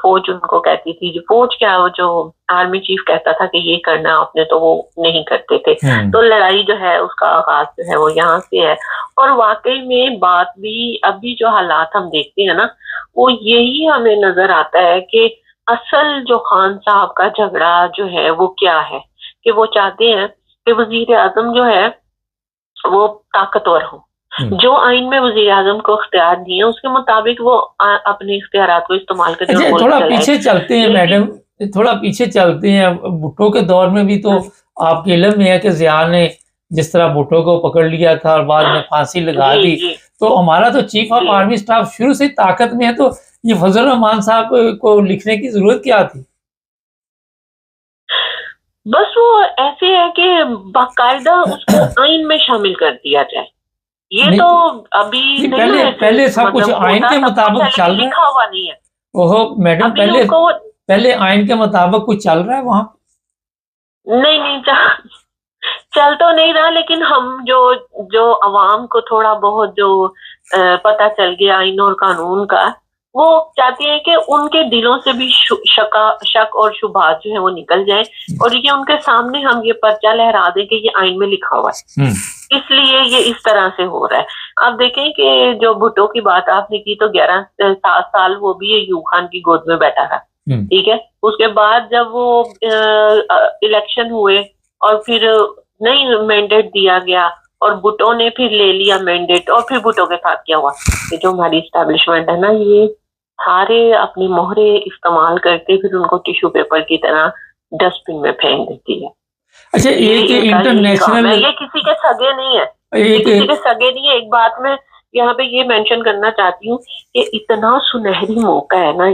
فوج ان کو کہتی تھی، فوج کیا وہ جو آرمی چیف کہتا تھا کہ یہ کرنا آپ نے، تو وہ نہیں کرتے تھے. تو لڑائی جو ہے اس کا آغاز جو ہے وہ یہاں سے ہے. اور واقعی میں بات بھی ابھی جو حالات ہم دیکھتے ہیں نا، وہ یہی ہمیں نظر آتا ہے کہ اصل جو خان صاحب کا جھگڑا جو ہے وہ کیا ہے، کہ وہ چاہتے ہیں کہ وزیر اعظم جو ہے وہ طاقتور ہو. جو آئین میں وزیر اعظم کو اختیار دیے اس کے مطابق وہ اپنے اختیارات کو استعمال کریں. تھوڑا پیچھے چلتے ہیں میڈم، تھوڑا پیچھے چلتے ہیں. بھٹو کے دور میں بھی تو آپ کے علم میں ہے کہ ضیاء نے جس طرح بھٹو کو پکڑ لیا تھا اور بعد میں پھانسی لگا دی. تو ہمارا تو چیف آف آرمی اسٹاف شروع سے طاقت میں ہے، تو یہ فضل الرحمان صاحب کو لکھنے کی ضرورت کیا تھی؟ بس وہ ایسے ہے کہ باقاعدہ اس کو آئین میں شامل کر دیا جائے. یہ تو ابھی پہلے سب کچھ آئین کے مطابق چل رہا ہے، لکھا ہوا نہیں ہے. اوہ میڈم، پہلے آئین کے مطابق کچھ چل رہا ہے وہاں؟ نہیں چل تو نہیں رہا، لیکن ہم جو عوام کو تھوڑا بہت جو پتہ چل گیا آئین اور قانون کا، وہ چاہتے ہیں کہ ان کے دلوں سے بھی شک اور شبہات جو ہے وہ نکل جائیں، اور یہ ان کے سامنے ہم یہ پرچہ لہرا دیں کہ یہ آئین میں لکھا ہوا ہے. اس لیے یہ اس طرح سے ہو رہا ہے. آپ دیکھیں کہ جو بھٹو کی بات آپ نے کی، تو 7 سال وہ بھی ایوب خان کی گود میں بیٹھا تھا. ٹھیک ہے، اس کے بعد جب وہ الیکشن ہوئے اور پھر نہیں مینڈیٹ دیا گیا اور بھٹو نے پھر لے لیا مینڈیٹ، اور پھر بھٹو کے ساتھ کیا ہوا کہ جو ہماری اسٹیبلشمنٹ ہے نا، یہ سارے اپنی مہرے استعمال کرتے پھر ان کو ٹیشو پیپر کی طرح ڈسٹ بن میں پھینک دیتی ہے. اچھا، ایک انٹرنیشنل، یہ کسی کے سگے نہیں ہے، کسی کے سگے نہیں ہے. ایک بات میں یہاں پہ یہ مینشن کرنا چاہتی ہوں کہ اتنا سنہری موقع ہے نا،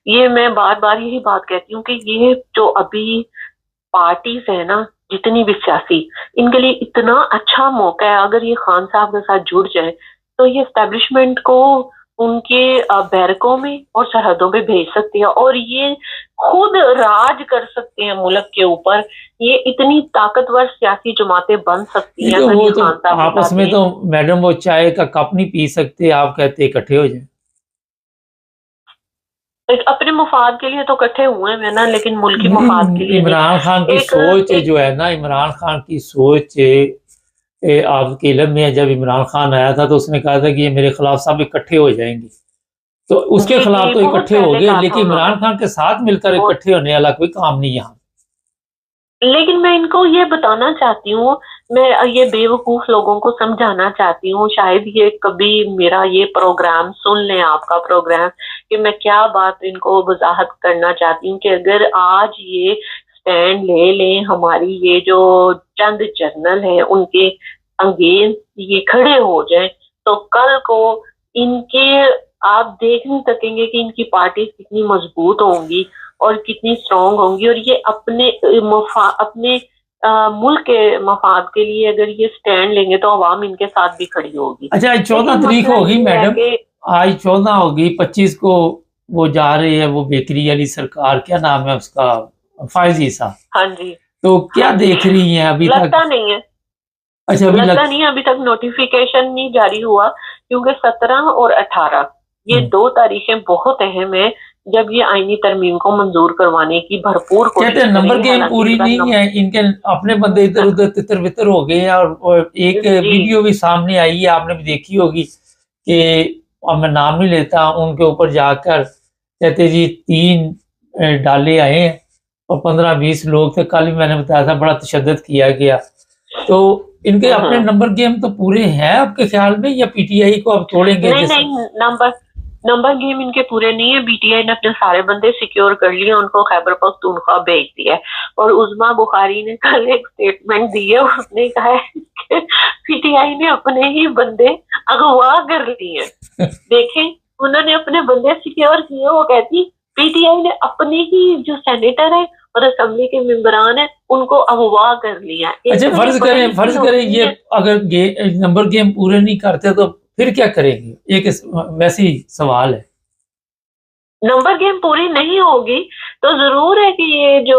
یہ میں بار بار یہی بات کہتی ہوں کہ یہ جو ابھی پارٹیز ہے نا، جتنی بھی سیاسی، ان کے لیے اتنا اچھا موقع ہے. اگر یہ خان صاحب کے ساتھ جڑ جائے تو یہ اسٹیبلشمنٹ کو ان کے بیرکوں میں اور سرحدوں پہ بھیج سکتے ہیں، اور یہ خود راج کر سکتے ہیں ملک کے اوپر. یہ اتنی طاقتور سیاسی جماعتیں بن سکتی ہیں. وہ تو آپس میں تو میڈم وہ چائے کا کپ نہیں پی سکتے، آپ کہتے اکٹھے ہو جائیں. اپنے مفاد کے لیے تو اکٹھے ہوئے ہیں نا، لیکن ملکی مفاد کے لیے. عمران خان کی سوچ جو ہے نا، عمران خان کی سوچ آپ کے علم میں جب عمران خان آیا تھا تو اس نے کہا تھا کہ یہ میرے خلاف سب اکٹھے ہو جائیں گے، تو اس کے خلاف تو اکٹھے ہو گئے، لیکن عمران خان کے ساتھ مل کر اکٹھے ہونے والا کوئی کام نہیں یہاں. لیکن میں ان کو یہ بتانا چاہتی ہوں، میں یہ بے وقوف لوگوں کو سمجھانا چاہتی ہوں، شاید یہ کبھی میرا یہ پروگرام سن لیں، آپ کا پروگرام، کہ میں کیا بات ان کو وضاحت کرنا چاہتی ہوں. کہ اگر آج یہ سٹینڈ لے لیں، ہماری یہ جو چند جرنل ہیں ان کے انگیزنٹ یہ کھڑے ہو جائیں، تو کل کو ان کے آپ دیکھ نہیں سکیں گے کہ ان کی پارٹی کتنی مضبوط ہوں گی اور کتنی اسٹرانگ ہوں گی. اور یہ اپنے ملک کے مفاد کے لیے اگر یہ سٹینڈ لیں گے تو عوام ان کے ساتھ بھی کھڑی ہوگی. اچھا، آج 14 تاریخ ہوگی میڈم، آج 14 ہوگی، 25 کو وہ جا رہے ہیں، وہ بیکری والی سرکار، کیا نام ہے اس کا، فائز عیسیٰ. ہاں جی. تو کیا دیکھ رہی ہیں ابھی تک؟ لگتا نہیں ہے. اچھا، لگتا نہیں ہے ابھی تک نوٹیفیکیشن نہیں جاری ہوا، کیونکہ 17 اور 18 یہ 2 تاریخیں بہت اہم ہیں جب یہ آئینی ترمیم کو منظور کروانے کی بھرپور کہتے ہیں. نمبر گیم پوری نہیں ہے، ان کے اپنے بندے ادھر ادھر تتر بتر ہو گئے ہیں. اور ایک ویڈیو بھی سامنے آئی ہے، آپ نے بھی دیکھی ہوگی، کہ اب میں نام نہیں لیتا، ان کے اوپر جا کر کہتے جی 3 ڈالے آئے ہیں اور 15-20 لوگ تھے. کل بھی میں نے بتایا تھا بڑا تشدد کیا گیا. تو ان کے اپنے نمبر گیم تو پورے ہیں آپ کے خیال میں، یا پی ٹی آئی کو اب توڑیں گے؟ نہیں، نمبر گیم ان کے پورے نہیں ہے. بی ٹی آئی نے اپنے سارے بندے سیکیور کر لیے، ان کو خیبر پختونخوا بھیج دیا ہے. اور عظما بخاری نے کل ایک اسٹیٹمنٹ دی ہے، اس نے کہا ہے کہ پی ٹی آئی نے اپنے ہی بندے اغوا کر لیے ہیں. دیکھیں، انہوں نے اپنے بندے سیکیور کیے. وہ کہتی پی ٹی آئی نے اپنے ہی جو سینیٹر ہے اور اسمبلی کے ممبران ہیں ان کو اغوا کر لیا. اچھا، فرض کریں یہ اگر نمبر گیم پورے نہیں کرتے تو پھر کیا کریں گے؟ ایک ویسی سوال ہے. نمبر گیم پوری نہیں ہوگی تو ضرور ہے کہ یہ جو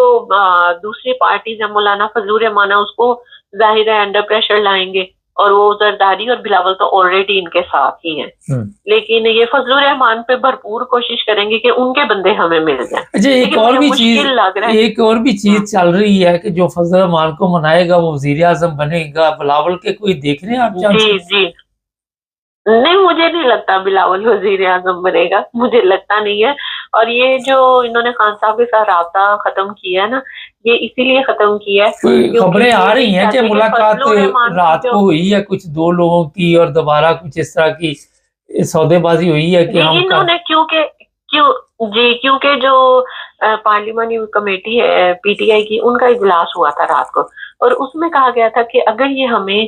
دوسری پارٹیز ہیں، مولانا فضل الرحمان، اس کو ظاہر ہے انڈر پریشر لائیں گے. اور وہ زرداری اور بلاول تو آلریڈی ان کے ساتھ ہی ہیں، لیکن یہ فضل الرحمان پہ بھرپور کوشش کریں گے کہ ان کے بندے ہمیں مل جائیں۔ اچھا ایک اور بھی چیز چل رہی ہے کہ جو فضل الرحمان کو منائے گا وہ وزیر اعظم بنے گا، بلاول کے کوئی دیکھ رہے ہیں آپ؟ جی نہیں، مجھے نہیں لگتا بلاول وزیر اعظم بنے گا، مجھے لگتا نہیں ہے۔ اور یہ جو انہوں نے خان صاحب کے ساتھ رابطہ ختم کیا ہے نا، یہ اسی لیے ختم کیا ہے، خبریں آ رہی ہیں کہ ملاقات رات کو ہوئی ہے کچھ دو لوگوں کی، اور دوبارہ کچھ اس طرح کی سودے بازی ہوئی ہے کہ انہوں نے کیونکہ جو پارلیمانی کمیٹی ہے پی ٹی آئی کی، ان کا اجلاس ہوا تھا رات کو، اور اس میں کہا گیا تھا کہ اگر یہ ہمیں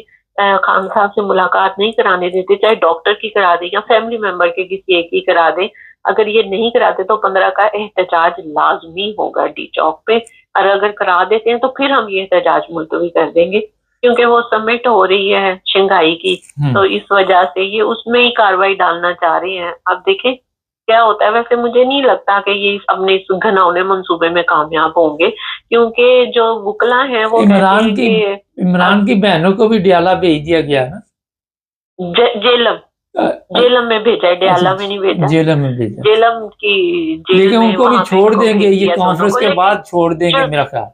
خان صاحب سے ملاقات نہیں کرانے دیتے، چاہے ڈاکٹر کی کرا دے یا فیملی ممبر کے کسی ایک کی کرا دے، اگر یہ نہیں کراتے تو 15 کا احتجاج لازمی ہوگا ڈی چوک پہ، اور اگر کرا دیتے ہیں تو پھر ہم یہ احتجاج ملتوی کر دیں گے، کیونکہ وہ سمٹ ہو رہی ہے شنگھائی کی، تو اس وجہ سے یہ اس میں ہی کاروائی ڈالنا چاہ رہے ہیں۔ اب دیکھیں کیا ہوتا ہے۔ ویسے مجھے نہیں لگتا کہ یہ اپنے اس گھناؤنے منصوبے میں کامیاب ہوں گے، کیونکہ جو وکلا ہیں وہ عمران کی بہنوں کو بھی ڈیالہ بھیج دیا گیا نا، جیلم میں بھیجا ہے، ڈیالہ میں نہیں بھیجا، جیلم میں بھیجا، جیلم کی جیل لیکن ان میں کو بھی چھوڑ دیں گے، یہ کانفرنس کے بعد چھوڑ دیں گے میرا خیال۔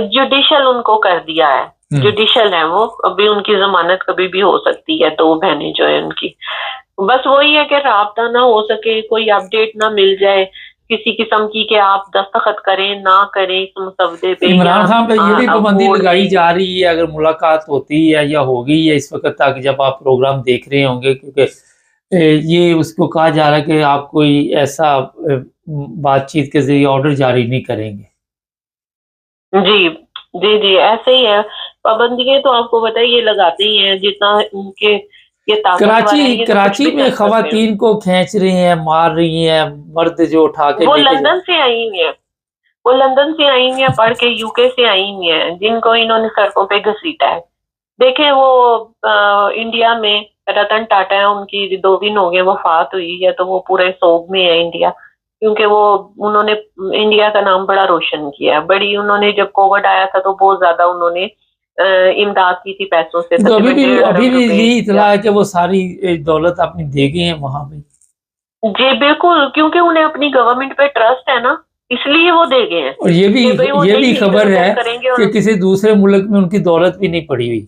جوڈیشل ان کو کر دیا ہے، جوڈیشل ہے وہ، ابھی ان کی ضمانت کبھی بھی ہو سکتی ہے، تو وہ بہنیں جو ہے ان کی، بس وہی ہے کہ رابطہ نہ ہو سکے، کوئی اپڈیٹ نہ مل جائے کسی قسم کی کہ آپ دستخط کریں نہ کریں اس مسودے پہ۔ عمران خان پہ یہ بھی پابندی لگائی جا رہی ہے اگر ملاقات ہوتی ہے یا ہوگی ہے اس وقت تک جب آپ پروگرام دیکھ رہے ہوں گے، کیونکہ یہ اس کو کہا جا رہا ہے کہ آپ کوئی ایسا بات چیت کے ذریعے آرڈر جاری نہیں کریں گے۔ جی ایسے ہی ہے، پابندیاں تو آپ کو بتائیے لگاتے ہی ہیں جتنا ان کے کراچی میں خواتین کو کھینچ رہی ہیں، مار رہی ہیں، مرد جو اٹھا کے وہ لندن سے آئی ہوئی ہیں، وہ لندن سے آئی ہوئی ہیں پڑھ کے، یو کے سے آئی ہوئی ہیں، جن کو انہوں نے سڑکوں پہ گھسیٹا ہے۔ دیکھیں وہ انڈیا میں رتن ٹاٹا ہے، ان کی 2 دن ہو گئے وفات ہوئی ہے، تو وہ پورے سوگ میں ہے انڈیا، کیونکہ وہ انہوں نے انڈیا کا نام بڑا روشن کیا، بڑی انہوں نے جب کووڈ آیا تھا تو بہت زیادہ انہوں نے امداد کی تھی پیسوں سے۔ تو ابھی بھی یہی اطلاع ہے کہ وہ ساری دولت اپنی دے گئے ہیں وہاں پہ؟ جی بالکل، کیونکہ انہیں اپنی گورنمنٹ پہ ٹرسٹ ہے نا، اس لیے وہ دے گئے ہیں۔ اور یہ بھی خبر ہے کہ کسی دوسرے ملک میں ان کی دولت بھی نہیں پڑی ہوئی۔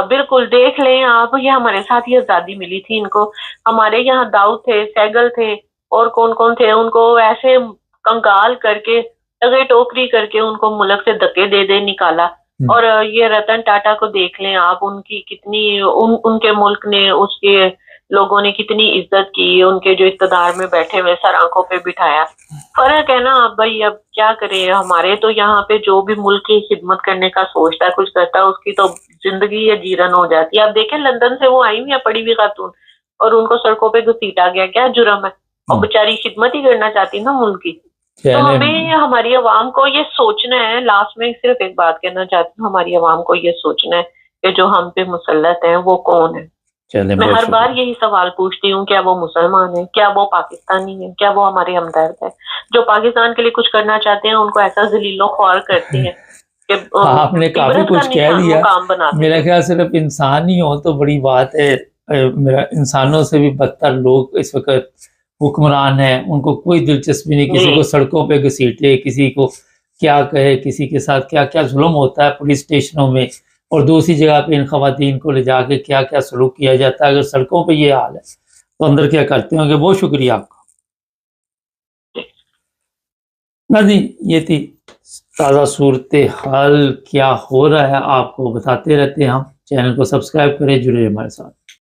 بالکل، دیکھ لیں آپ، یہ ہمارے ساتھ ہی آزادی ملی تھی ان کو، ہمارے یہاں داؤد تھے، سیگل تھے، اور کون تھے، ان کو ایسے کنگال کر کے اگے ٹوکری کر کے ان کو ملک سے دھکے دے نکالا۔ اور یہ رتن ٹاٹا کو دیکھ لیں آپ، ان کی کتنی ان کے ملک نے، اس کے لوگوں نے کتنی عزت کی، ان کے جو اقتدار میں بیٹھے ہوئے سر آنکھوں پہ بٹھایا۔ فرق ہے نا بھائی، اب کیا کریں، ہمارے تو یہاں پہ جو بھی ملک کی خدمت کرنے کا سوچتا ہے، کچھ کرتا ہے، اس کی تو زندگی یا جیرن ہو جاتی ہے۔ آپ دیکھیں لندن سے وہ آئی ہوئی ہیں پڑی ہوئی خاتون، اور ان کو سڑکوں پہ گھسیٹا گیا، کیا جرم ہے؟ اور بیچاری خدمت ہی کرنا چاہتی نا ملک کی۔ تو ہمیں ہماری عوام کو یہ سوچنا ہے، لاسٹ میں صرف ایک بات کہنا چاہتی ہوں، ہماری عوام کو یہ سوچنا ہے کہ جو ہم پہ مسلط ہیں وہ کون ہے۔ میں ہر بار یہی سوال پوچھتی ہوں، کیا وہ مسلمان ہیں، کیا وہ پاکستانی ہیں، کیا وہ ہمارے ہمدرد ہیں؟ جو پاکستان کے لیے کچھ کرنا چاہتے ہیں ان کو ایسا ذلیل و خوار کرتے ہیں کہ آپ نے کافی کچھ کہہ دیا۔ میرا خیال صرف انسان ہی ہو تو بڑی بات ہے، میرا انسانوں سے بھی بدتر لوگ اس وقت حکمران ہیں، ان کو کوئی دلچسپی نہیں کسی کو سڑکوں پہ گھسیٹے، کسی کو کیا کہے، کسی کے ساتھ کیا کیا ظلم ہوتا ہے پولیس اسٹیشنوں میں، اور دوسری جگہ پہ ان خواتین کو لے جا کے کیا کیا سلوک کیا جاتا ہے۔ اگر سڑکوں پہ یہ حال ہے تو اندر کیا کرتے ہوں گے۔ بہت شکریہ آپ کا۔ ناظرین، یہ تھی تازہ صورتحال، کیا ہو رہا ہے آپ کو بتاتے رہتے ہیں ہم۔ چینل کو سبسکرائب کریں، جڑے ہمارے ساتھ۔